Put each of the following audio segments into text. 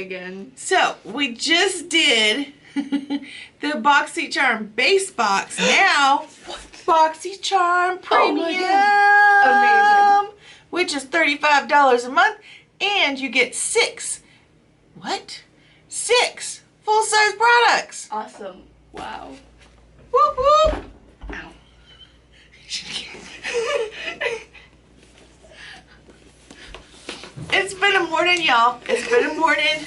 again. So, we just did the Boxycharm base box. Now, Boxycharm Premium. Amazing. Which is $35 a month. And you get 6 full-size products. Awesome. Wow. Whoop whoop. Ow. It's been a morning, y'all. It's been a morning.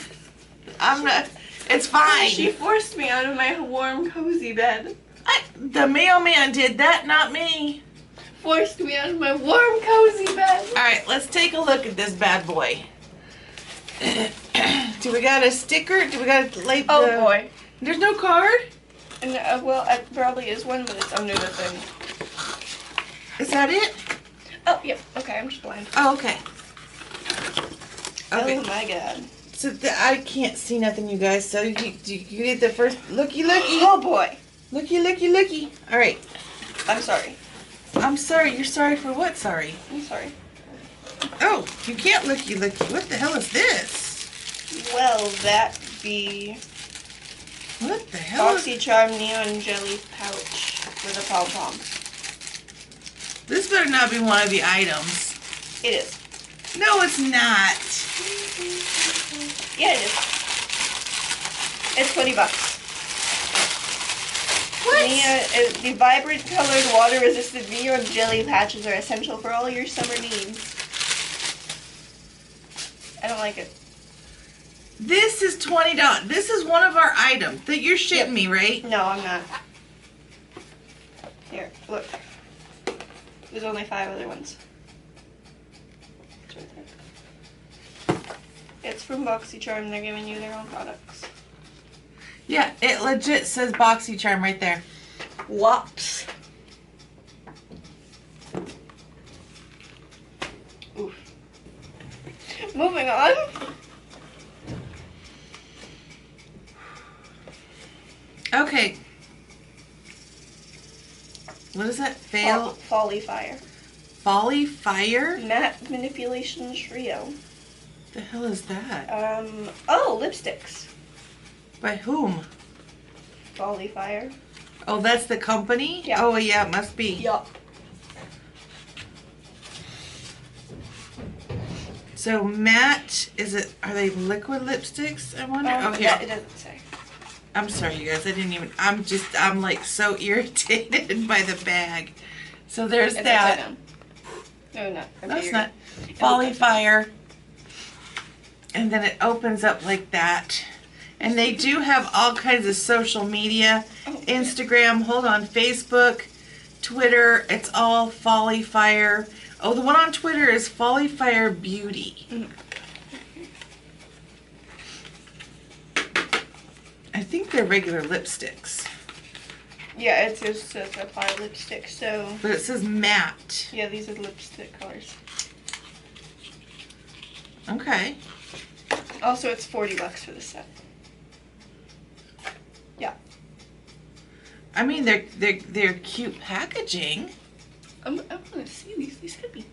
It's fine. She forced me out of my warm, cozy bed. The mailman did that, not me. Forced me out of my warm, cozy bed. Alright, let's take a look at this bad boy. Do we got a sticker? Do we got a label? Oh boy. There's no card? And, well, it probably is one, but it's under the thing. Is that it? Oh, yep. Okay, I'm just blind. Oh, okay. Okay. Oh my god. So I can't see nothing, you guys. So you get the first looky. Oh boy. Looky. All right. I'm sorry. I'm sorry. You're sorry for what? Sorry. I'm sorry. Oh, you can't looky. What the hell is this? Well, that be What the hell? Boxycharm neon jelly pouch with a pom-pom. This better not be one of the items. It is. No, it's not. Yeah, it is. It's $20. What? The vibrant colored water-resistant neon jelly patches are essential for all your summer needs. I don't like it. This is $20. This is one of our items that you're shitting me, right? No, I'm not. Here, look. There's only 5 other ones. It's right there. It's from Boxycharm. They're giving you their own products. Yeah, it legit says Boxycharm right there. Whoops. Oof. Moving on. Okay. What is that? Folly Fire. Folly Fire? Matte Manipulation Trio. The hell is that? Oh, lipsticks. By whom? Folly Fire. Oh, that's the company? Yeah. Oh, yeah, it must be. Yup. So matte, are they liquid lipsticks? I wonder. Oh, here. Yeah, it doesn't say. I'm sorry, you guys. I'm like so irritated by the bag. So there's It's that. upside down. No, not. Okay, That's you're not. good. Folly Fire. And then it opens up like that. And they do have all kinds of social media. Instagram, hold on, Facebook, Twitter. It's all Folly Fire. Oh, the one on Twitter is Folly Fire Beauty. I think they're regular lipsticks. Yeah, it says apply lipstick, so. But it says matte. Yeah, these are lipstick colors. Okay. Also, it's $40 for the set. Yeah. I mean, they're cute packaging. I want to see these. These could be good.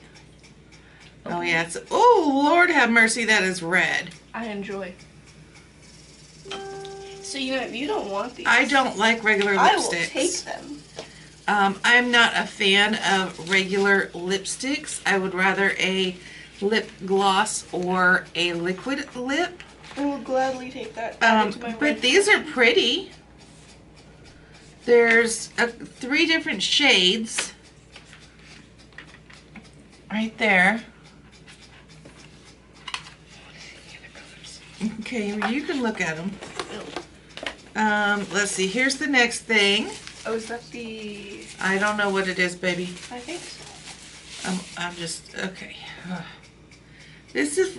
Oh yeah, it's. Oh Lord, have mercy. That is red. I enjoy. So if you don't want these, I don't like regular I will lipsticks. take them. I'm not a fan of regular lipsticks. I would rather a lip gloss or a liquid lip. I will gladly take that. But these are pretty. There's 3 different shades right there. Okay, you can look at them. Let's see. Here's the next thing. Oh, is that the? I don't know what it is, baby. I think so. I'm just okay. This is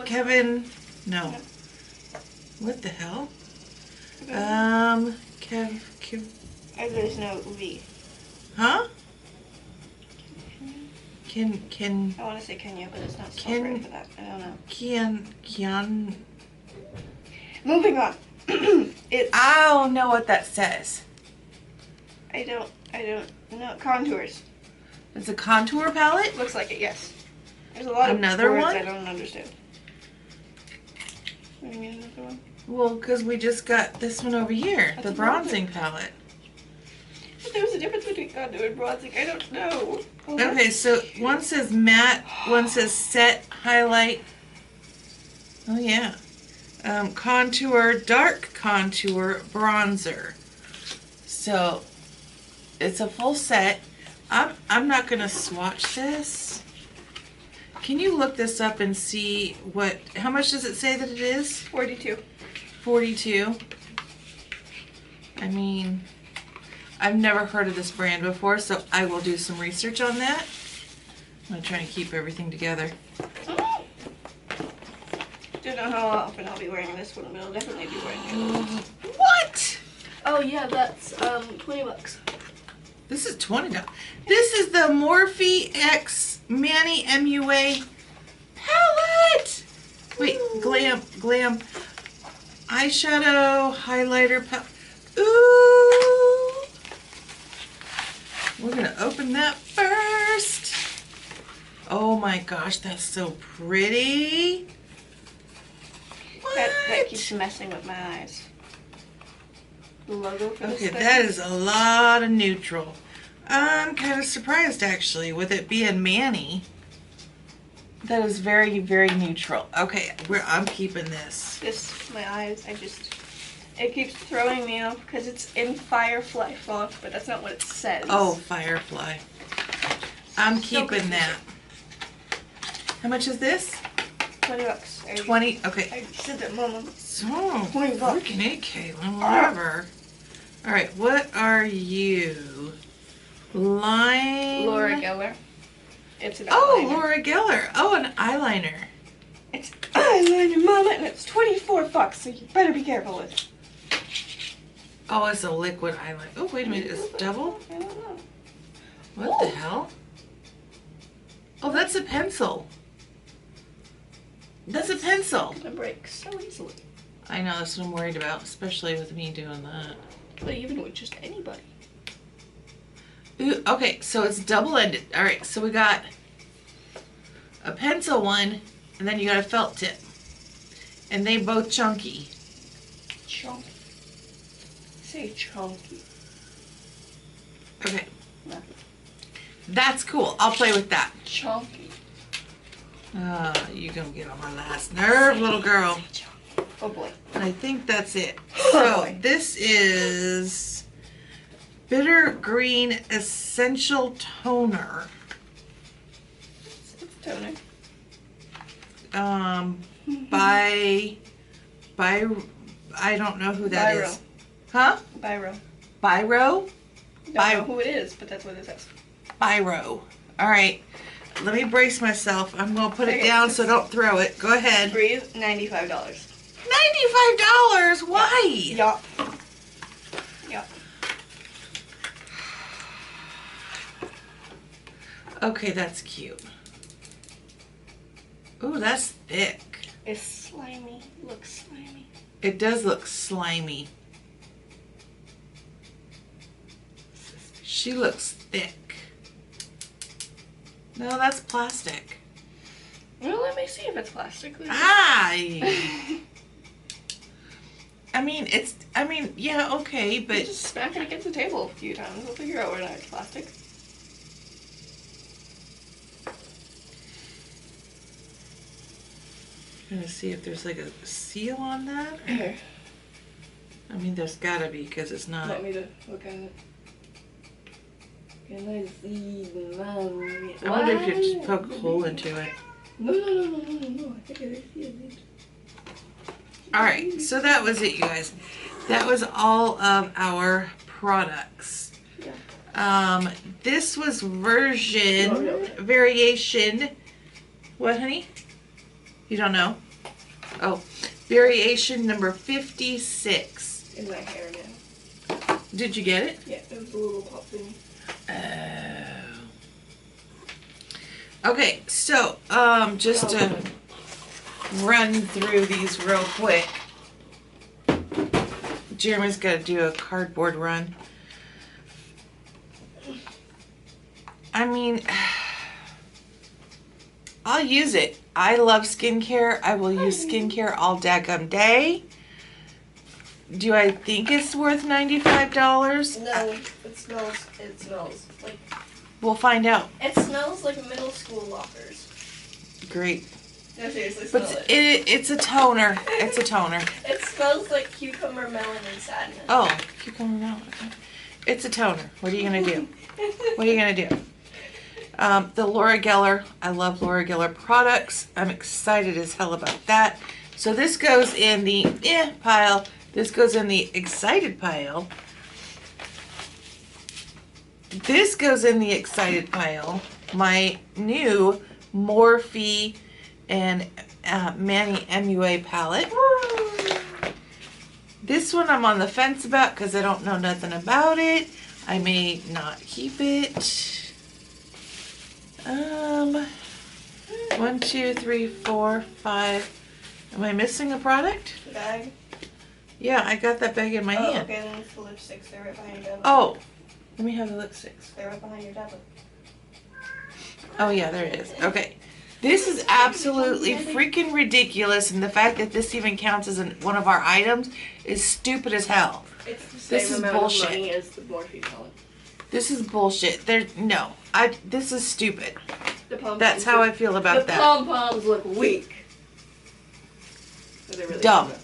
Kevin. No. What the hell? Kev. There's no V. Huh? I want to say Kenya, but it's not spelled right for that. I don't know. Kian. Moving on. I don't know what that says. I don't know. Contours. It's a contour palette? Looks like it, yes. There's a lot Another of words one? I don't understand. What do you mean another one? Well, because we just got this one over here, That's the a bronzer. bronzing palette. But there's a difference between contour and bronzing. I don't know. Oh, Okay, so one says matte, one says set, highlight. Oh, yeah. Contour, dark contour, bronzer. So, it's a full set. I'm not going to swatch this. Can you look this up and see how much does it say that it is? 42. 42. I mean, I've never heard of this brand before, so I will do some research on that. I'm going to try and keep everything together. Oh. Don't know how often I'll be wearing this one, but I'll definitely be wearing it. What? Oh yeah, that's $20. This is $20. This is the Morphe X Manny MUA palette. Wait, glam eyeshadow highlighter palette. Ooh. We're gonna open that first. Oh my gosh, that's so pretty. What? That keeps messing with my eyes. The logo for this Okay, thing. that is a lot of neutral. I'm kind of surprised actually with it being Manny. That is very, very neutral. Okay, I'm keeping this. My eyes, it keeps throwing me off because it's in Firefly font, but that's not what it says. Oh, Firefly. I'm So keeping confusing. that. How much is this? $20. 20. Okay. I said that, Mama. So, 20 bucks. freaking it, Caitlin. Whatever. All right. What are you? Line. Laura Geller. It's an Oh, eyeliner. Laura Geller. Oh, an eyeliner. It's eyeliner, Mama, and it's $24, so you better be careful with it. Oh, it's a liquid eyeliner. Oh, wait a minute. It's double? I don't know. What the hell? Oh, that's a pencil. That's a pencil. It breaks so easily. I know, that's what I'm worried about, especially with me doing that. But even with just anybody. Ooh, okay, so it's double-ended. All right, so we got a pencil one, and then you got a felt tip. And they both chunky. Chunky. Say chunky. Okay. No. That's cool. I'll play with that. Chunky. You're gonna get on my last nerve, little girl. Oh boy. And I think that's it. Oh, So boy. this is Bitter Green Essential Toner. It's toner. By I don't know who that is. Huh? Biro. Biro? Don't know who it is, but that's what it says. Biro. All right. Let me brace myself. I'm going to put it Okay. down so don't throw it. Go ahead. Breathe, $95. $95? Why? Yup. Yup. Okay, that's cute. Ooh, that's thick. It's slimy. Looks slimy. It does look slimy. She looks thick. No, that's plastic. Well, let me see if it's plastic. I mean, yeah, okay, You but just smack it against the table a few times. We'll figure out whether or not it's plastic. I'm gonna see if there's like a seal on that. Here. I mean, there's gotta be because it's not. Want me to look at it? Can I see the man? I wonder if you just poke a hole into it. No. I think I see it. All right, so that was it, you guys. That was all of our products. Yeah. This was variation. What, honey? You don't know? Oh, variation number 56. In my hair now. Did you get it? Yeah, it was a little pop thing. Okay, so just to run through these real quick. Jeremy's got to do a cardboard run. I mean, I'll use it. I love skincare. I will use skincare all daggum day. Do I think it's worth $95? No, it smells. It smells like. We'll find out. It smells like middle school lockers. Great. No, seriously, smell But it. it's a toner. It's a toner. It smells like cucumber, melon, and sadness. Oh, cucumber melon. It's a toner. What are you gonna do? What are you gonna do? The Laura Geller. I love Laura Geller products. I'm excited as hell about that. So this goes in the pile. This goes in the excited pile. This goes in the excited pile. My new Morphe and Manny MUA palette. This one I'm on the fence about because I don't know nothing about it. I may not keep it. 1, 2, 3, 4, 5. Am I missing a product? The bag. Yeah, I got that bag in my hand. Okay, then it's the lipsticks. They're right behind your tablet. Oh, let me have the lipsticks. They're right behind your tablet. Oh yeah, there it is. Okay. This is absolutely freaking ridiculous, and the fact that this even counts as one of our items is stupid as hell. It's the This same is amount bullshit. of money as the Morphe palette. This is bullshit. This is stupid. The pom-poms That's how I feel about that. The pom-poms look weak. But they're really Dumb. good.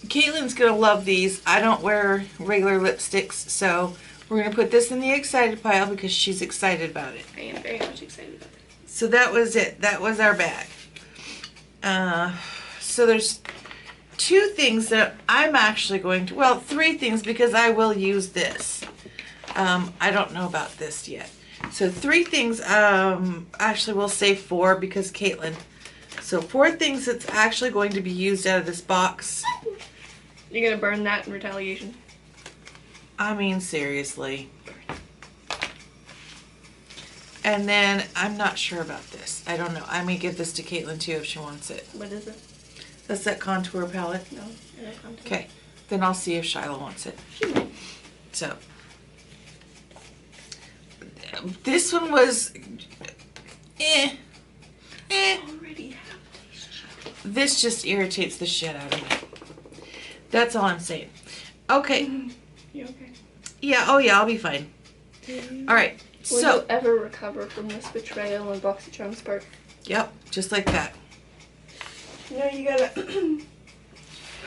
Caitlin's gonna love these. I don't wear regular lipsticks, so we're gonna put this in the excited pile because she's excited about it. I am very much excited about it. So that was it. That was our bag. So there's 2 things that I'm actually going to, well, 3 things because I will use this. I don't know about this yet. So 3 things, actually we'll say 4 because Caitlin. So 4 things that's actually going to be used out of this box. You're gonna burn that in retaliation? I mean, seriously. And then I'm not sure about this. I don't know. I may give this to Caitlin too if she wants it. What is it? That's that contour palette. No, I don't want to. Okay. Then I'll see if Shiloh wants it. So. This one was Already have these. This just irritates the shit out of me. That's all I'm saying. Okay. You okay? Yeah, oh yeah, I'll be fine. Alright, Will so. you ever recover from this betrayal on Boxycharm's part? Yep, just like that. No, you gotta.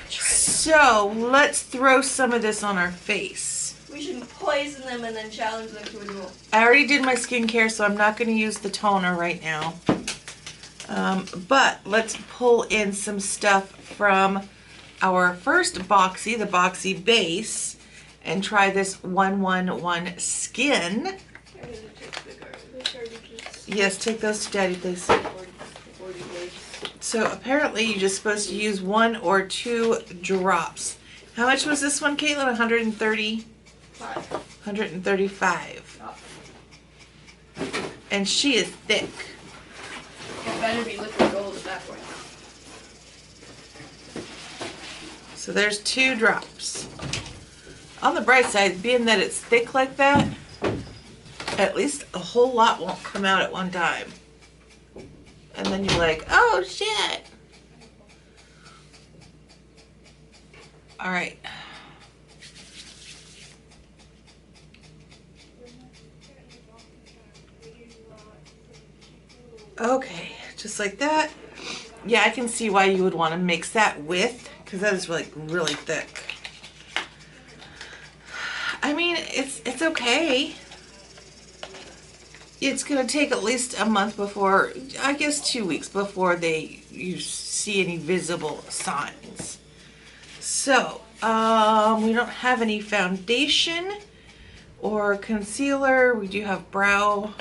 So, let's throw some of this on our face. We should poison them and then challenge them to a duel. I already did my skincare, so I'm not going to use the toner right now. But let's pull in some stuff from our first Boxy, the Boxy base, and try this 111 Skin. Yes, take those to Daddy, please. So apparently you're just supposed to use 1 or 2 drops. How much was this one, Caitlin? 130? 135. And she is thick. It better be liquid gold at that point. So there's 2 drops. On the bright side, being that it's thick like that, at least a whole lot won't come out at one time. And then you're like, oh shit. All right. Okay, just like that. Yeah, I can see why you would want to mix that with, because that is like really thick. I mean, it's okay. It's gonna take at least a month before, I guess 2 weeks before you see any visible signs. So, we don't have any foundation or concealer. We do have brow.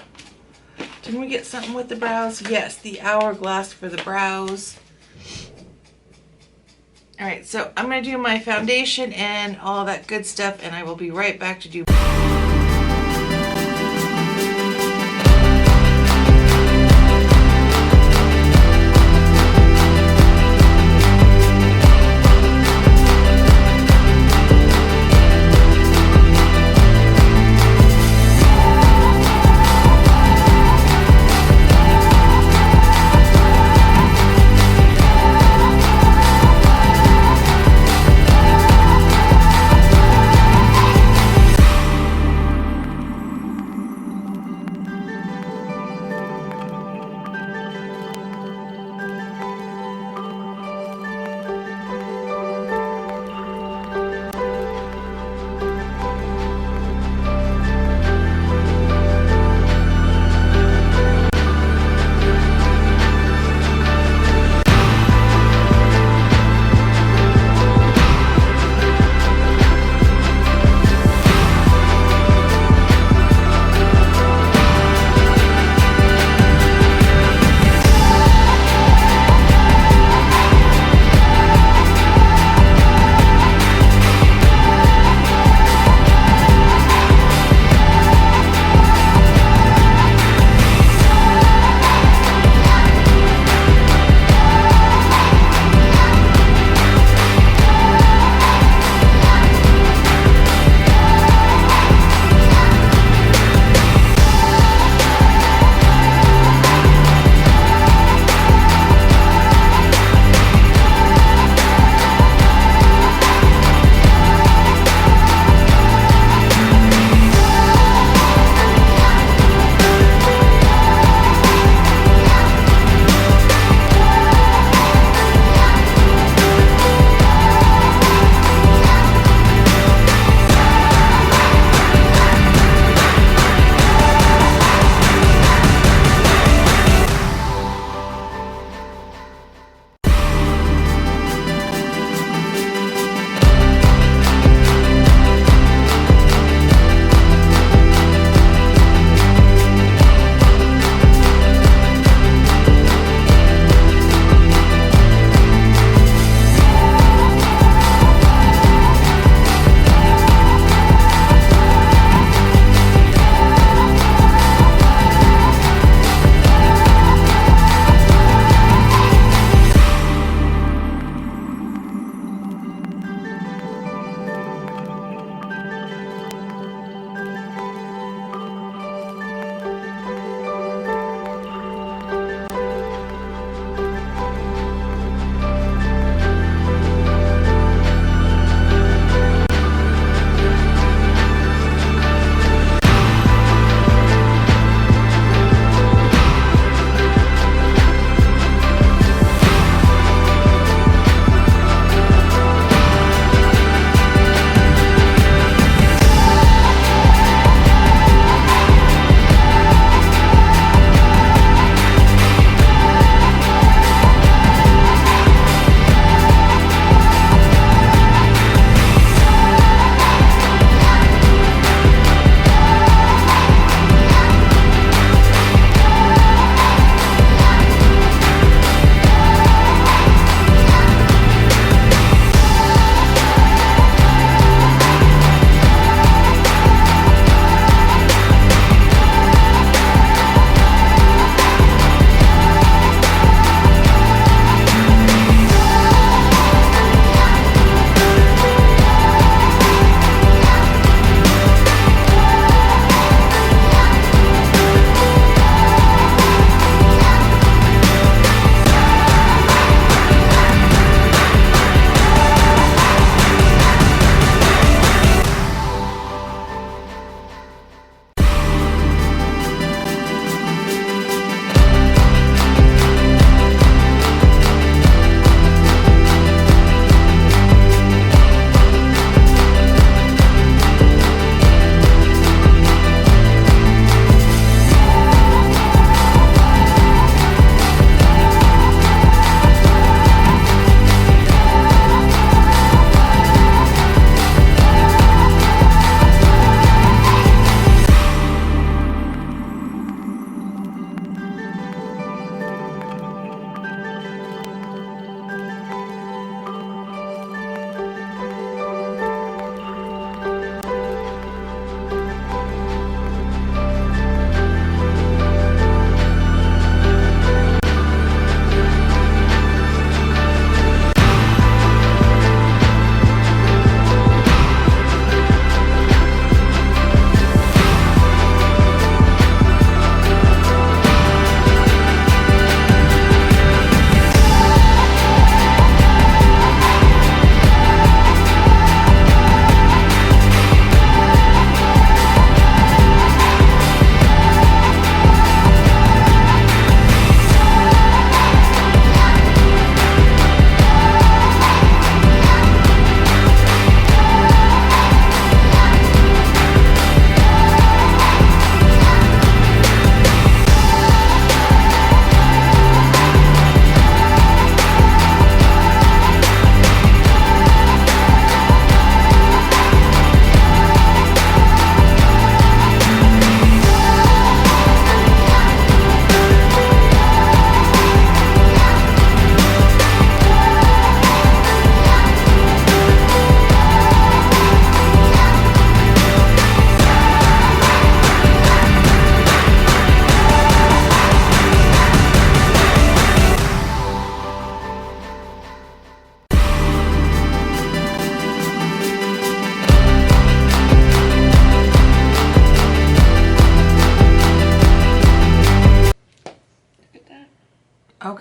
Didn't we get something with the brows? Yes, the hourglass for the brows. Alright, so I'm going to do my foundation and all that good stuff, and I will be right back to do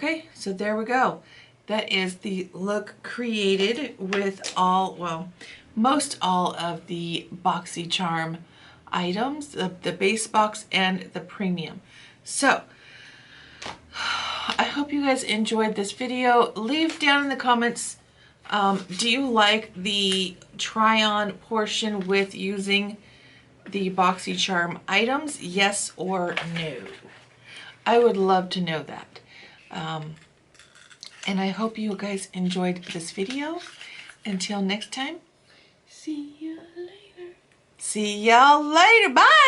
Okay, so there we go. That is the look created with all, well, most all of the Boxycharm items, the base box and the premium. So, I hope you guys enjoyed this video. Leave down in the comments, do you like the try-on portion with using the Boxycharm items? Yes or no? I would love to know that. And I hope you guys enjoyed this video. Until next time, see you later. See y'all later. Bye.